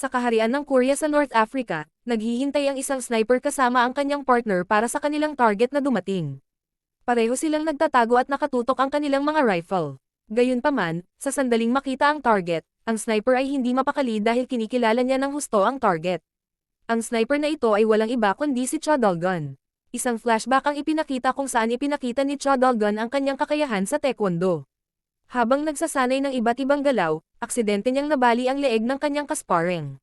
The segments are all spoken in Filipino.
Sa kaharian ng Korea sa North Africa, naghihintay ang isang sniper kasama ang kanyang partner para sa kanilang target na dumating. Pareho silang nagtatago at nakatutok ang kanilang mga rifle. Gayunpaman, sa sandaling makita ang target, ang sniper ay hindi mapakali dahil kinikilala niya ng husto ang target. Ang sniper na ito ay walang iba kundi si Cha Dol-gun. Isang flashback ang ipinakita kung saan ipinakita ni Cha Dol-gun ang kanyang kakayahan sa taekwondo. Habang nagsasanay ng iba't ibang galaw, aksidente niyang nabali ang leeg ng kanyang kaspareng.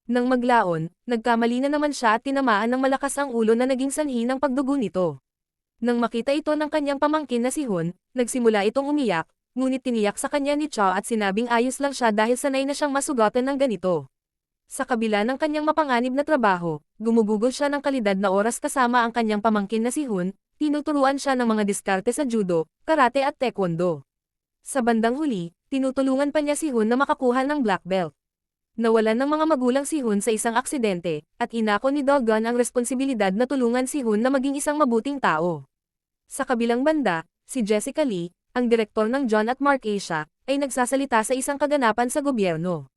Nang maglaon, nagkamali na naman siya at tinamaan ng malakas ang ulo na naging sanhi ng pagdugo nito. Nang makita ito ng kanyang pamangkin na si Hun, nagsimula itong umiyak, ngunit tiniyak sa kanya ni Cha at sinabing ayos lang siya dahil sanay na siyang masugatan ng ganito. Sa kabila ng kanyang mapanganib na trabaho, gumugugol siya ng kalidad na oras kasama ang kanyang pamangkin na si Hun, tinuturuan siya ng mga diskarte sa judo, karate at taekwondo. Sa bandang huli, tinutulungan pa niya si Hun na makakuha ng black belt. Nawalan ng mga magulang si Hun sa isang aksidente, at inako ni Dol-gun ang responsibilidad na tulungan si Hun na maging isang mabuting tao. Sa kabilang banda, si Jessica Lee, ang direktor ng John at Mark Asia, ay nagsasalita sa isang kaganapan sa gobyerno.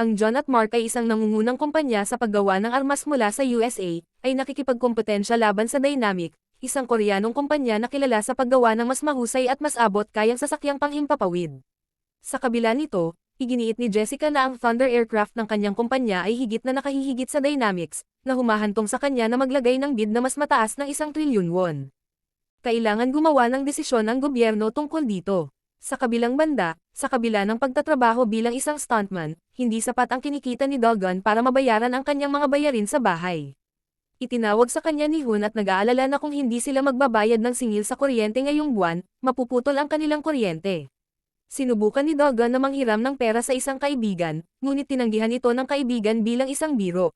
Ang John at Mark ay isang nangungunang kumpanya sa paggawa ng armas mula sa USA, ay nakikipagkompetensya laban sa Dynamic, isang Koreanong kumpanya na kilala sa paggawa ng mas mahusay at mas abot kayang sasakyang panghimpapawid. Sa kabila nito, iginiit ni Jessica na ang Thunder aircraft ng kanyang kumpanya ay higit na nakahihigit sa Dynamics, na humahantong sa kanya na maglagay ng bid na mas mataas ng 1 trilyon won. Kailangan gumawa ng desisyon ang gobyerno tungkol dito. Sa kabilang banda, sa kabila ng pagtatrabaho bilang isang stuntman, hindi sapat ang kinikita ni Dol-gun para mabayaran ang kanyang mga bayarin sa bahay. Itinawag sa kanya ni Hun at nag-aalala na kung hindi sila magbabayad ng singil sa kuryente ngayong buwan, mapuputol ang kanilang kuryente. Sinubukan ni Dol-gun na manghiram ng pera sa isang kaibigan, ngunit tinanggihan ito ng kaibigan bilang isang biro.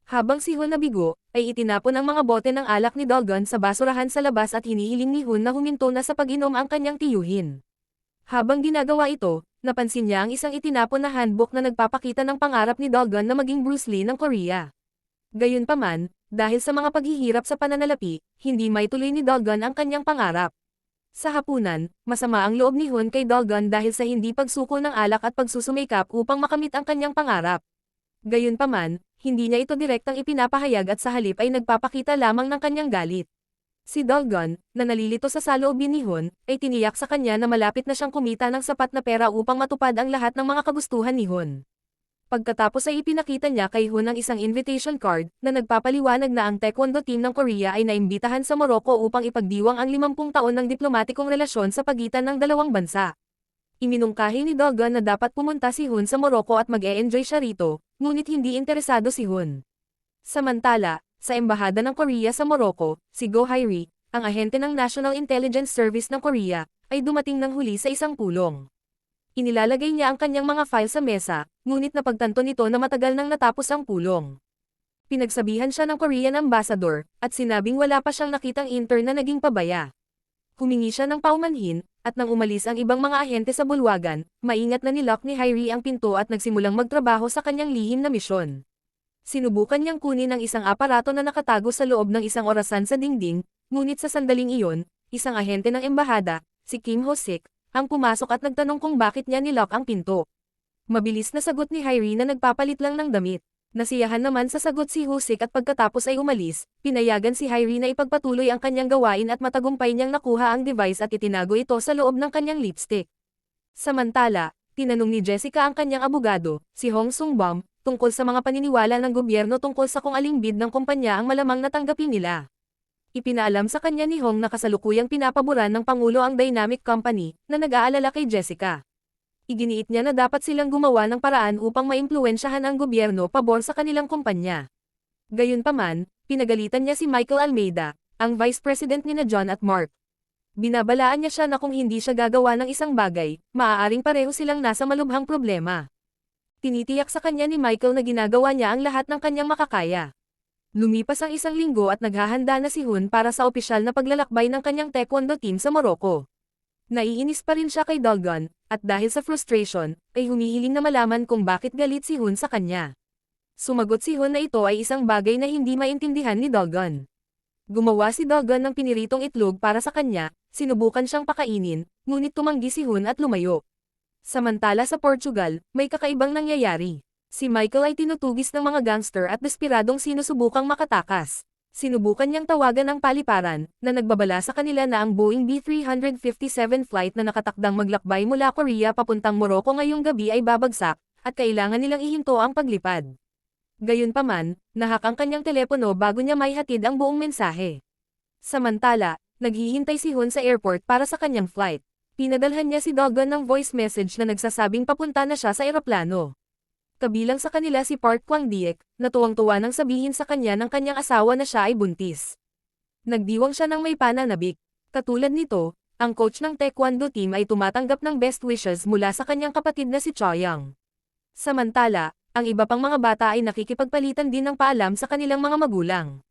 Habang si Hun nabigo, ay itinapon ang mga bote ng alak ni Dol-gun sa basurahan sa labas at hinihiling ni Hun na huminto na sa pag-inom ang kanyang tiyuhin. Habang ginagawa ito, napansin niya ang isang itinapon na handbook na nagpapakita ng pangarap ni Dol-gun na maging Bruce Lee ng Korea. Gayunpaman, dahil sa mga paghihirap sa pananalapi, hindi maituloy ni Dol-gun ang kanyang pangarap. Sa hapunan, masama ang loob ni Hun kay Dol-gun dahil sa hindi pagsuko ng alak at pagsusumikap upang makamit ang kanyang pangarap. Gayunpaman, hindi niya ito direktang ipinapahayag at sa halip ay nagpapakita lamang ng kanyang galit. Si Dol-gun, na nalilito sa saloobin ni Hun, ay tiniyak sa kanya na malapit na siyang kumita ng sapat na pera upang matupad ang lahat ng mga kagustuhan ni Hun. Pagkatapos ay ipinakita niya kay Hun ang isang invitation card na nagpapaliwanag na ang taekwondo team ng Korea ay naimbitahan sa Morocco upang ipagdiwang ang 50 taon ng diplomatikong relasyon sa pagitan ng dalawang bansa. Iminungkahi ni Dol-gun na dapat pumunta si Hun sa Morocco at mag-e-enjoy siya rito, ngunit hindi interesado si Hun. Samantala, sa embahada ng Korea sa Morocco, si Go Hae-ri, ang ahente ng National Intelligence Service ng Korea, ay dumating ng huli sa isang pulong. Inilalagay niya ang kanyang mga file sa mesa, ngunit napagtanto nito na matagal nang natapos ang pulong. Pinagsabihan siya ng Korean ambassador, at sinabing wala pa siyang nakitang intern na naging pabaya. Humingi siya ng paumanhin, at nang umalis ang ibang mga ahente sa bulwagan, maingat na nilock ni Hae-ri ang pinto at nagsimulang magtrabaho sa kanyang lihim na misyon. Sinubukan niyang kunin ang isang aparato na nakatago sa loob ng isang orasan sa dingding, ngunit sa sandaling iyon, isang ahente ng embahada, si Kim Ho-sik, ang pumasok at nagtanong kung bakit niya nilock ang pinto. Mabilis na sagot ni Hae-ri na nagpapalit lang ng damit. Nasiyahan naman sa sagot si Ho-sik at pagkatapos ay umalis, pinayagan si Hae-ri na ipagpatuloy ang kanyang gawain at matagumpay niyang nakuha ang device at itinago ito sa loob ng kanyang lipstick. Samantala, tinanong ni Jessica ang kanyang abogado, si Hong Sung-bum, tungkol sa mga paniniwala ng gobyerno tungkol sa kung aling bid ng kumpanya ang malamang natanggapin nila. Ipinaalam sa kanya ni Hong na kasalukuyang pinapaboran ng Pangulo ang Dynamic Company, na nag-aalala kay Jessica. Iginiit niya na dapat silang gumawa ng paraan upang maimpluwensyahan ang gobyerno pabor sa kanilang kumpanya. Gayunpaman, pinagalitan niya si Michael Almeida, ang Vice President nina John at Mark. Binabalaan niya siya na kung hindi siya gagawa ng isang bagay, maaaring pareho silang nasa malubhang problema. Tinitiyak sa kanya ni Michael na ginagawa niya ang lahat ng kanyang makakaya. Lumipas ang 1 linggo at naghahanda na si Hun para sa opisyal na paglalakbay ng kanyang taekwondo team sa Morocco. Naiinis pa rin siya kay Dol-gun, at dahil sa frustration, ay humihiling na malaman kung bakit galit si Hun sa kanya. Sumagot si Hun na ito ay isang bagay na hindi maintindihan ni Dol-gun. Gumawa si Dol-gun ng piniritong itlog para sa kanya, sinubukan siyang pakainin, ngunit tumanggi si Hun at lumayo. Samantala sa Portugal, may kakaibang nangyayari. Si Michael ay tinutugis ng mga gangster at despiradong sinusubukang makatakas. Sinubukan niyang tawagan ang paliparan, na nagbabala sa kanila na ang Boeing B-357 flight na nakatakdang maglakbay mula Korea papuntang Morocco ngayong gabi ay babagsak, at kailangan nilang ihinto ang paglipad. Gayunpaman, nahak ang kanyang telepono bago niya maihatid ang buong mensahe. Samantala, naghihintay si Hun sa airport para sa kanyang flight. Pinadalhan niya si Dogon ng voice message na nagsasabing papunta na siya sa eroplano. Kabilang sa kanila si Park Kwang-diek, na tuwang-tuwa nang sabihin sa kanya ng kanyang asawa na siya ay buntis. Nagdiwang siya ng may pananabik. Katulad nito, ang coach ng taekwondo team ay tumatanggap ng best wishes mula sa kanyang kapatid na si Choyang. Samantala, ang iba pang mga bata ay nakikipagpalitan din ng paalam sa kanilang mga magulang.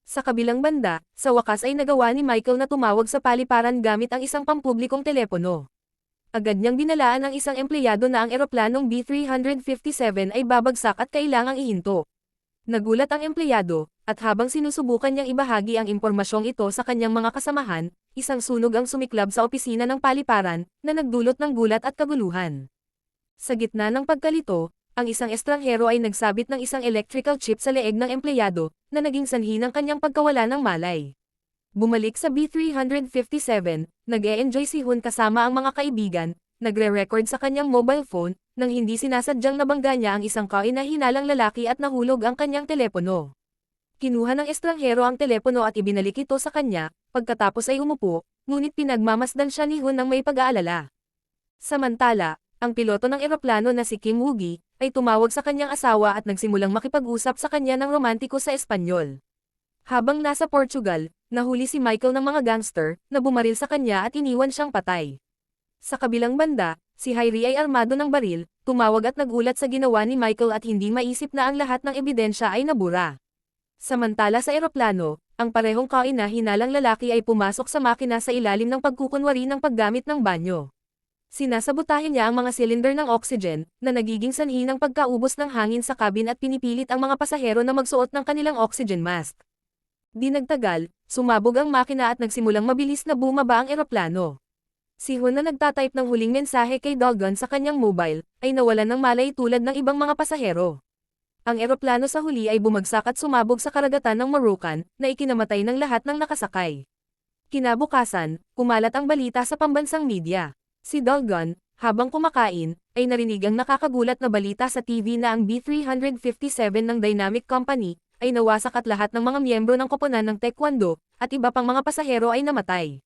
Sa kabilang banda, sa wakas ay nagawa ni Michael na tumawag sa paliparan gamit ang isang pampublikong telepono. Agad niyang binalaan ang isang empleyado na ang eroplanong B-357 ay babagsak at kailangang ihinto. Nagulat ang empleyado, at habang sinusubukan niyang ibahagi ang impormasyong ito sa kanyang mga kasamahan, isang sunog ang sumiklab sa opisina ng paliparan, na nagdulot ng gulat at kaguluhan. Sa gitna ng pagkalito, ang isang estranghero ay nagsabit ng isang electrical chip sa leeg ng empleyado, na naging sanhi ng kanyang pagkawala ng malay. Bumalik sa B-357, nag-e-enjoy si Hun kasama ang mga kaibigan, nagre-record sa kanyang mobile phone, nang hindi sinasadyang nabangga niya ang isang kaina-hinalang lalaki at nahulog ang kanyang telepono. Kinuha ng estranghero ang telepono at ibinalik ito sa kanya, pagkatapos ay umupo, ngunit pinagmamasdan siya ni Hun ng may pag-aalala. Samantala, ang piloto ng eroplano na si Kim Woo-gi, ay tumawag sa kanyang asawa at nagsimulang makipag-usap sa kanya ng romantiko sa Espanyol. Habang nasa Portugal, nahuli si Michael ng mga gangster, na bumaril sa kanya at iniwan siyang patay. Sa kabilang banda, si Hairi ay armado ng baril, tumawag at nagulat sa ginawa ni Michael at hindi maisip na ang lahat ng ebidensya ay nabura. Samantala sa eroplano, ang parehong kaina-hinalang lalaki ay pumasok sa makina sa ilalim ng pagkukunwari ng paggamit ng banyo. Sinasabotahin niya ang mga cylinder ng oxygen, na nagiging sanhi ng pagkaubos ng hangin sa cabin at pinipilit ang mga pasahero na magsuot ng kanilang oxygen mask. Di nagtagal, sumabog ang makina at nagsimulang mabilis na bumaba ang eroplano. Si Hun na nagtatype ng huling mensahe kay Dogon sa kanyang mobile, ay nawalan ng malay tulad ng ibang mga pasahero. Ang eroplano sa huli ay bumagsak at sumabog sa karagatan ng Moroccan, na ikinamatay ng lahat ng nakasakay. Kinabukasan, kumalat ang balita sa pambansang media. Si Dogon, habang kumakain, ay narinig ang nakakagulat na balita sa TV na ang B-357 ng Dynamic Company, ay nawasak at lahat ng mga miyembro ng koponan ng taekwondo, at iba pang mga pasahero ay namatay.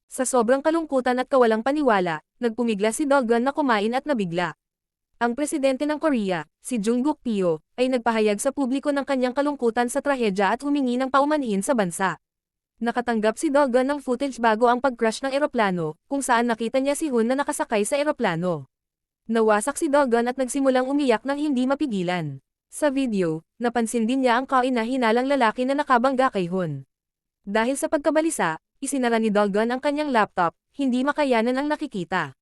Sa sobrang kalungkutan at kawalang paniwala, nagpumigla si Dogon na kumain at nabigla. Ang presidente ng Korea, si Jungkook Pyo, ay nagpahayag sa publiko ng kanyang kalungkutan sa trahedya at humingi ng paumanhin sa bansa. Nakatanggap si Dogon ng footage bago ang pag-crash ng eroplano, kung saan nakita niya si Hun na nakasakay sa eroplano. Nawasak si Dogon at nagsimulang umiyak nang hindi mapigilan. Sa video, napansin din niya ang kaina-hinalang lalaki na nakabangga kay Hun. Dahil sa pagkabalisa, isinara ni Dogon ang kanyang laptop, hindi makayanan ang nakikita.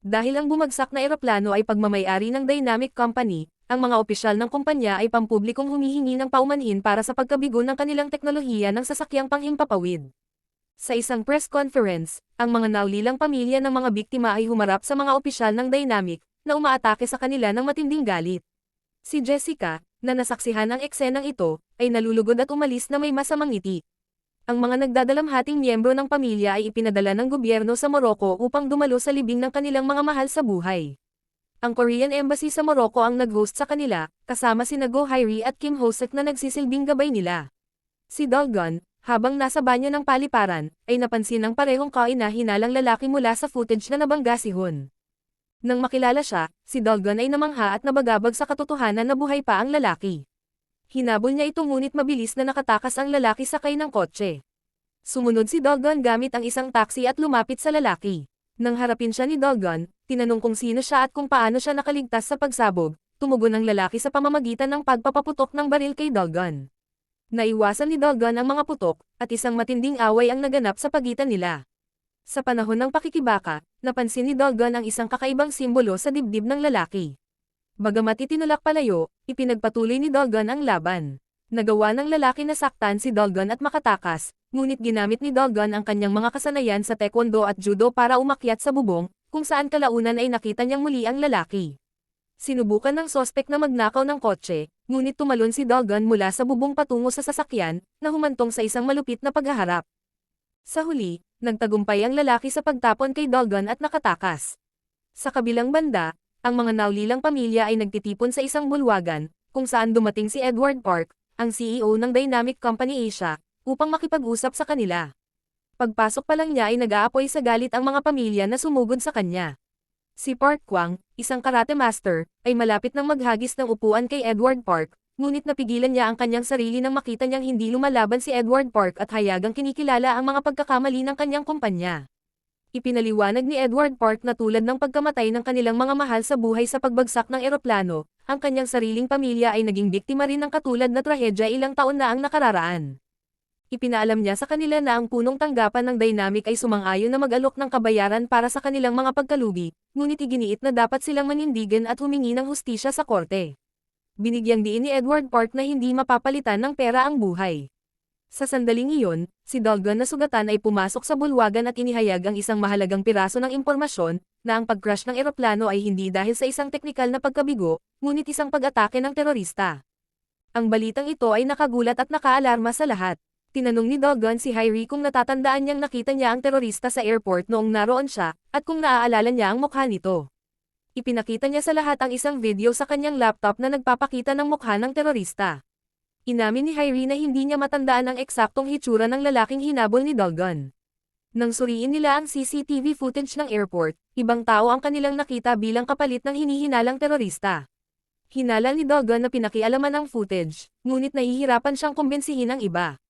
Dahil ang bumagsak na eroplano ay pagmamayari ng Dynamic Company, ang mga opisyal ng kumpanya ay pampublikong humihingi ng paumanhin para sa pagkabigo ng kanilang teknolohiya ng sasakyang panghimpapawid. Sa isang press conference, ang mga naulilang pamilya ng mga biktima ay humarap sa mga opisyal ng Dynamic, na umaatake sa kanila ng matinding galit. Si Jessica, na nasaksihan ang eksenang ito, ay nalulugod at umalis na may masamang ngiti. Ang mga nagdadalamhating miyembro ng pamilya ay ipinadala ng gobyerno sa Morocco upang dumalo sa libing ng kanilang mga mahal sa buhay. Ang Korean Embassy sa Morocco ang nag-host sa kanila, kasama sina Go Hairi at Kim Ho-sek na nagsisilbing gabay nila. Si Dogon, habang nasa banyo ng paliparan, ay napansin ng parehong kaina-hinalang lalaki mula sa footage na nabangga si Hun. Nang makilala siya, si Dogon ay namangha at nabagabag sa katotohanan na buhay pa ang lalaki. Hinabol niya ito ngunit mabilis na nakatakas ang lalaki sakay ng kotse. Sumunod si Dogon gamit ang isang taxi at lumapit sa lalaki. Nang harapin siya ni Dogon, tinanong kung sino siya at kung paano siya nakaligtas sa pagsabog, tumugon ang lalaki sa pamamagitan ng pagpapaputok ng baril kay Dogon. Naiwasan ni Dogon ang mga putok, at isang matinding away ang naganap sa pagitan nila. Sa panahon ng pakikibaka, napansin ni Dogon ang isang kakaibang simbolo sa dibdib ng lalaki. Bagamat itinulak palayo, ipinagpatuloy ni Dogon ang laban. Nagawa ng lalaki na saktan si Dogon at makatakas, ngunit ginamit ni Dogon ang kanyang mga kasanayan sa taekwondo at judo para umakyat sa bubong, kung saan kalaunan ay nakita niyang muli ang lalaki. Sinubukan ng sospek na magnakaw ng kotse, ngunit tumalon si Dogon mula sa bubong patungo sa sasakyan, na humantong sa isang malupit na paghaharap. Sa huli, nagtagumpay ang lalaki sa pagtapon kay Dogon at nakatakas. Sa kabilang banda, ang mga naulilang pamilya ay nagtitipon sa isang bulwagan, kung saan dumating si Edward Park, ang CEO ng Dynamic Company Asia, upang makipag-usap sa kanila. Pagpasok pa lang niya ay nag-aapoy sa galit ang mga pamilya na sumugod sa kanya. Si Park Kwang, isang karate master, ay malapit nang maghagis ng upuan kay Edward Park, ngunit napigilan niya ang kanyang sarili nang makita niyang hindi lumalaban si Edward Park at hayagang kinikilala ang mga pagkakamali ng kanyang kumpanya. Ipinaliwanag ni Edward Park na tulad ng pagkamatay ng kanilang mga mahal sa buhay sa pagbagsak ng eroplano, ang kanyang sariling pamilya ay naging biktima rin ng katulad na trahedya ilang taon na ang nakararaan. Ipinaalam niya sa kanila na ang punong tanggapan ng Dynamic ay sumang-ayon na mag-alok ng kabayaran para sa kanilang mga pagkalugi, ngunit iginiit na dapat silang manindigan at humingi ng hustisya sa korte. Binigyang diin ni Edward Park na hindi mapapalitan ng pera ang buhay. Sa sandaling iyon, si Dogon na sugatan ay pumasok sa bulwagan at inihayag ang isang mahalagang piraso ng impormasyon, na ang pag-crash ng eroplano ay hindi dahil sa isang teknikal na pagkabigo, ngunit isang pag-atake ng terorista. Ang balitang ito ay nakagulat at nakaalarma sa lahat. Tinanong ni Dogon si Hyrie kung natatandaan niyang nakita niya ang terorista sa airport noong naroon siya, at kung naaalala niya ang mukha nito. Ipinakita niya sa lahat ang isang video sa kanyang laptop na nagpapakita ng mukha ng terorista. Inamin ni Hyrie na hindi niya matandaan ang eksaktong hitsura ng lalaking hinabol ni Dogon. Nang suriin nila ang CCTV footage ng airport, ibang tao ang kanilang nakita bilang kapalit ng hinihinalang terorista. Hinala ni Dogon na pinakialaman ang footage, ngunit nahihirapan siyang kumbinsihin ang iba.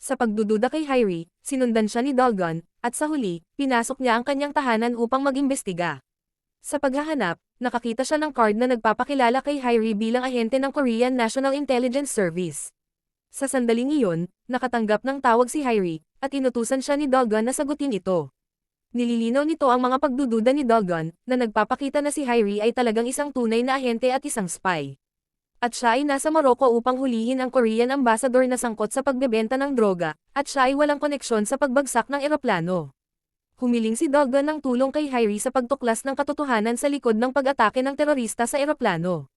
Sa pagdududa kay Hyrie, sinundan siya ni Dogon, at sa huli, pinasok niya ang kanyang tahanan upang mag-imbestiga. Sa paghahanap, nakakita siya ng card na nagpapakilala kay Hyrie bilang ahente ng Korean National Intelligence Service. Sa sandaling iyon, nakatanggap ng tawag si Hyrie, at inutusan siya ni Dogon na sagutin ito. Nililinaw nito ang mga pagdududa ni Dogon, na nagpapakita na si Hyrie ay talagang isang tunay na ahente at isang spy. At siya ay nasa Morocco upang hulihin ang Korean ambassador na sangkot sa pagbebenta ng droga, at siya ay walang koneksyon sa pagbagsak ng eroplano. Humiling si Dogon ng tulong kay Hyrie sa pagtuklas ng katotohanan sa likod ng pag-atake ng terorista sa eroplano.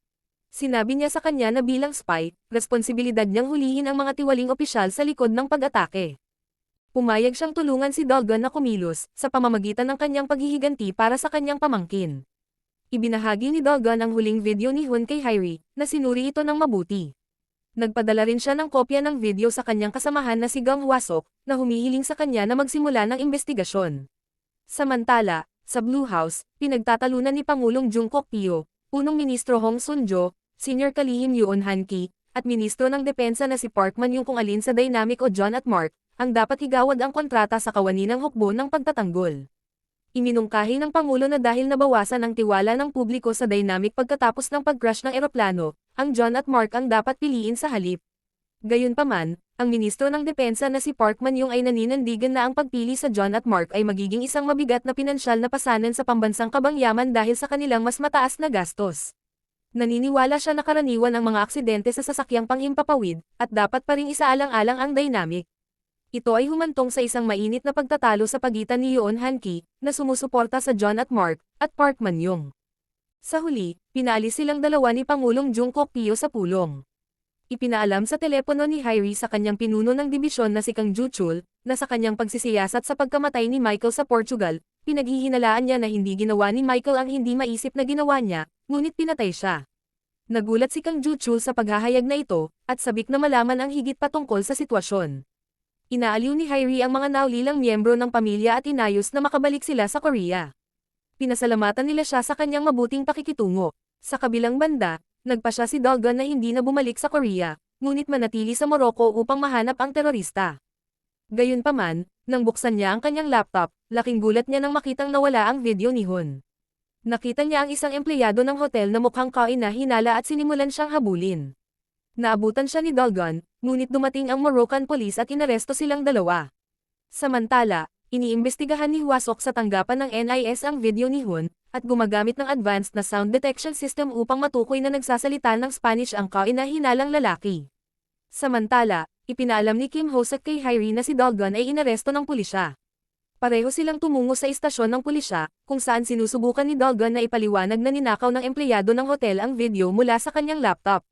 Sinabi niya sa kanya na bilang spy, responsibilidad niyang hulihin ang mga tiwaling opisyal sa likod ng pag-atake. Pumayag siyang tulungan si Dogon na kumilos, sa pamamagitan ng kanyang paghihiganti para sa kanyang pamangkin. Ibinahagi ni Dogon ang huling video ni Hun kay Hyrie, na sinuri ito ng mabuti. Nagpadala rin siya ng kopya ng video sa kanyang kasamahan na si Gang Hwasok, na humihiling sa kanya na magsimula ng investigasyon. Samantala, sa Blue House, pinagtatalunan ni Pangulong Jungkook Pyo, Punong Ministro Hong Sun-jo, Senior Kalihim Yoon Han-ki, at Ministro ng Depensa na si Park Man yung kung alin sa Dynamic o John at Mark, ang dapat higawad ang kontrata sa kawaninang hukbo ng pagtatanggol. Iminungkahi ng Pangulo na dahil nabawasan ang tiwala ng publiko sa Dynamic pagkatapos ng pag-crash ng eroplano, ang John at Mark ang dapat piliin sa halip. Gayunpaman, ang Ministro ng Depensa na si Park Man yung ay naninandigan na ang pagpili sa John at Mark ay magiging isang mabigat na pinansyal na pasanin sa pambansang kabangyaman dahil sa kanilang mas mataas na gastos. Naniniwala siya na karaniwan ang mga aksidente sa sasakyang panghimpapawid, at dapat pa ring isaalang-alang ang Dynamic. Ito ay humantong sa isang mainit na pagtatalo sa pagitan ni Yoon Han-ki, na sumusuporta sa John at Mark, at Park Man-yung. Sa huli, pinaalis silang dalawa ni Pangulong Jungkook Pyo sa pulong. Ipinaalam sa telepono ni Hyrie sa kanyang pinuno ng dibisyon na si Kang Ju-chul, na sa kanyang pagsisiyasat sa pagkamatay ni Michael sa Portugal, pinaghihinalaan niya na hindi ginawa ni Michael ang hindi maisip na ginawa niya, ngunit pinatay siya. Nagulat si Kang Ju-chul sa paghahayag na ito, at sabik na malaman ang higit patungkol sa sitwasyon. Inaaliw ni Hyrie ang mga naulilang miyembro ng pamilya at inayos na makabalik sila sa Korea. Pinasalamatan nila siya sa kanyang mabuting pakikitungo. Sa kabilang banda, nagpa siya si Dogon na hindi na bumalik sa Korea, ngunit manatili sa Morocco upang mahanap ang terorista. Gayunpaman, nang buksan niya ang kanyang laptop, laking gulat niya nang makitang nawala ang video ni Hun. Nakita niya ang isang empleyado ng hotel na mukhang kain na hinala at sinimulan siyang habulin. Naabutan siya ni Dogon, ngunit dumating ang Moroccan police at inaresto silang dalawa. Samantala, iniimbestigahan ni Hwasok sa tanggapan ng NIS ang video ni Hun, at gumagamit ng advanced na sound detection system upang matukoy na nagsasalita ng Spanish ang kain na hinalang lalaki. Samantala, ipinaalam ni Kim Ho-suk kay Hyrie na si Dogon ay inaresto ng pulisya. Pareho silang tumungo sa istasyon ng pulisya, kung saan sinusubukan ni Dolgon na ipaliwanag na ninakaw ng empleyado ng hotel ang video mula sa kanyang laptop.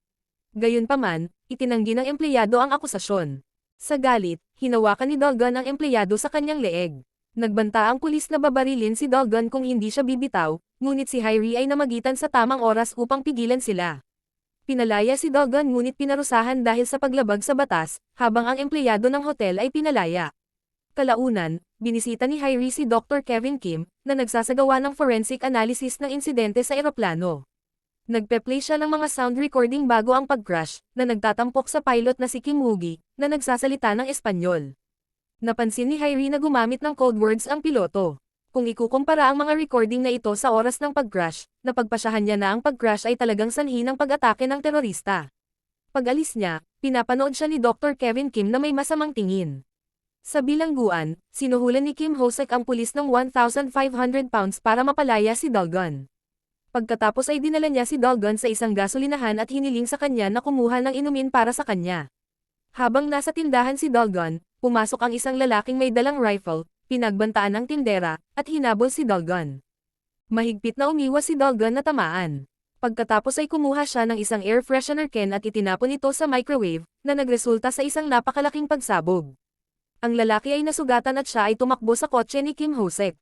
Gayunpaman, itinanggi ng empleyado ang akusasyon. Sa galit, hinawakan ni Dolgon ang empleyado sa kanyang leeg. Nagbanta ang pulis na babarilin si Dolgon kung hindi siya bibitaw, ngunit si Hyrie ay namagitan sa tamang oras upang pigilan sila. Pinalaya si Dolgon ngunit pinarusahan dahil sa paglabag sa batas, habang ang empleyado ng hotel ay pinalaya. Kalaunan, binisita ni Hyrie si Dr. Kevin Kim, na nagsasagawa ng forensic analysis ng insidente sa eroplano. Nagpe-play siya ng mga sound recording bago ang pag-crash, na nagtatampok sa pilot na si Kim Woogi, na nagsasalita ng Espanyol. Napansin ni Hyrie na gumamit ng code words ang piloto. Kung ikukumpara ang mga recording na ito sa oras ng pag-crash, napagpasyahan niya na ang pag-crash ay talagang sanhi ng pag-atake ng terorista. Pag-alis niya, pinapanood siya ni Dr. Kevin Kim na may masamang tingin. Sa bilangguan, sinuhulan ni Kim Hosek ang pulis ng 1,500 pounds para mapalaya si Dolgon. Pagkatapos ay dinala niya si Dolgon sa isang gasolinahan at hiniling sa kanya na kumuha ng inumin para sa kanya. Habang nasa tindahan si Dolgon, pumasok ang isang lalaking may dalang rifle, pinagbantaan ng tindera, at hinabol si Dolgon. Mahigpit na umiwas si Dolgon na tamaan. Pagkatapos ay kumuha siya ng isang air freshener can at itinapon ito sa microwave, na nagresulta sa isang napakalaking pagsabog. Ang lalaki ay nasugatan at siya ay tumakbo sa kotse ni Kim Hosek.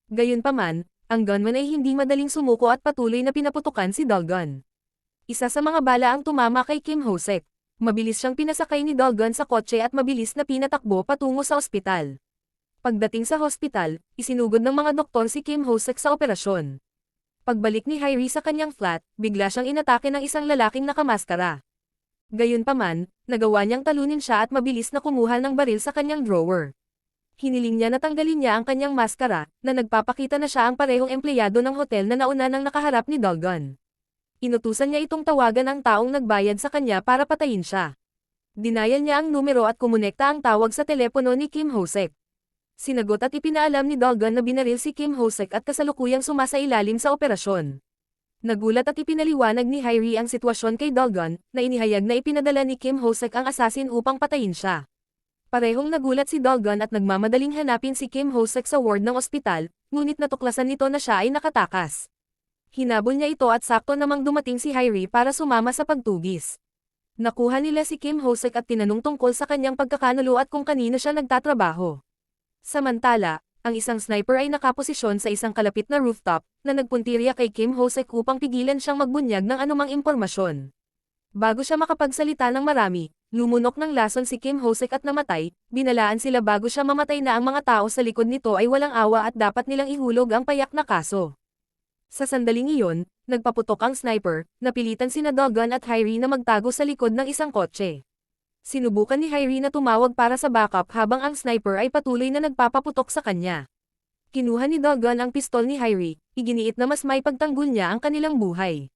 Gayunpaman, ang gunman ay hindi madaling sumuko at patuloy na pinaputukan si Dolgon. Isa sa mga bala ang tumama kay Kim Hosek. Mabilis siyang pinasakay ni Dolgon sa kotse at mabilis na pinatakbo patungo sa ospital. Pagdating sa hospital, isinugod ng mga doktor si Kim Hosek sa operasyon. Pagbalik ni Hyrie sa kanyang flat, bigla siyang inatake ng isang lalaking nakamaskara. Gayunpaman, nagawa niyang talunin siya at mabilis na kumuha ng baril sa kanyang drawer. Hiniling niya na tanggalin niya ang kanyang maskara, na nagpapakita na siya ang parehong empleyado ng hotel na nauna nang nakaharap ni Dolgon. Inutusan niya itong tawagan ang taong nagbayad sa kanya para patayin siya. Dinayal niya ang numero at kumonekta ang tawag sa telepono ni Kim Hosek. Sinagot at ipinaalam ni Dolgon na binaril si Kim Hosek at kasalukuyang sumasailalim sa operasyon. Nagulat at ipinaliwanag ni Hyrie ang sitwasyon kay Dolgon, na inihayag na ipinadala ni Kim Hosek ang asasin upang patayin siya. Parehong nagulat si Dolgon at nagmamadaling hanapin si Kim Hosek sa ward ng ospital, ngunit natuklasan nito na siya ay nakatakas. Hinabol niya ito at sakto namang dumating si Hyrie para sumama sa pagtugis. Nakuha nila si Kim Hosek at tinanong tungkol sa kanyang pagkakanulo at kung kanino siya nagtatrabaho. Samantala, ang isang sniper ay nakaposisyon sa isang kalapit na rooftop, na nagpuntirya kay Kim Hosek upang pigilan siyang magbunyag ng anumang impormasyon. Bago siya makapagsalita ng marami, lumunok ng lason si Kim Hosek at namatay, binalaan sila bago siya mamatay na ang mga tao sa likod nito ay walang awa at dapat nilang ihulog ang payak na kaso. Sa sandaling iyon, nagpaputok ang sniper, napilitan sina Dolgon at Hyrie na magtago sa likod ng isang kotse. Sinubukan ni Hyrie na tumawag para sa backup habang ang sniper ay patuloy na nagpapaputok sa kanya. Kinuha ni Dolgon ang pistol ni Hyrie, iginiit na mas may pagtanggol niya ang kanilang buhay.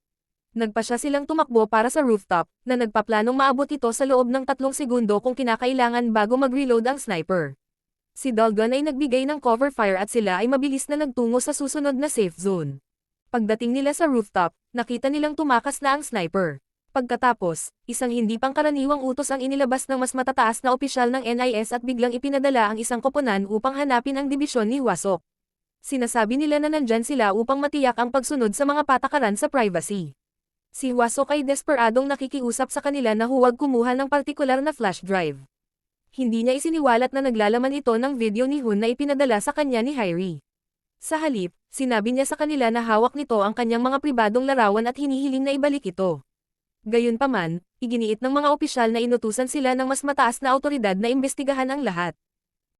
Nagpasya silang tumakbo para sa rooftop, na nagpaplanong maabot ito sa loob ng 3 segundo kung kinakailangan bago mag-reload ang sniper. Si Dolgon ay nagbigay ng cover fire at sila ay mabilis na nagtungo sa susunod na safe zone. Pagdating nila sa rooftop, nakita nilang tumakas na ang sniper. Pagkatapos, isang hindi pangkaraniwang utos ang inilabas ng mas matataas na opisyal ng NIS at biglang ipinadala ang isang koponan upang hanapin ang dibisyon ni Hwasok. Sinasabi nila na nandyan sila upang matiyak ang pagsunod sa mga patakaran sa privacy. Si Hwasok ay desperadong nakikiusap sa kanila na huwag kumuha ng partikular na flash drive. Hindi niya isiniwalat na naglalaman ito ng video ni Hun na ipinadala sa kanya ni Hyrie. Sa halip, sinabi niya sa kanila na hawak nito ang kanyang mga pribadong larawan at hinihiling na ibalik ito. Gayunpaman, iginiit ng mga opisyal na inutusan sila ng mas mataas na awtoridad na imbestigahan ang lahat.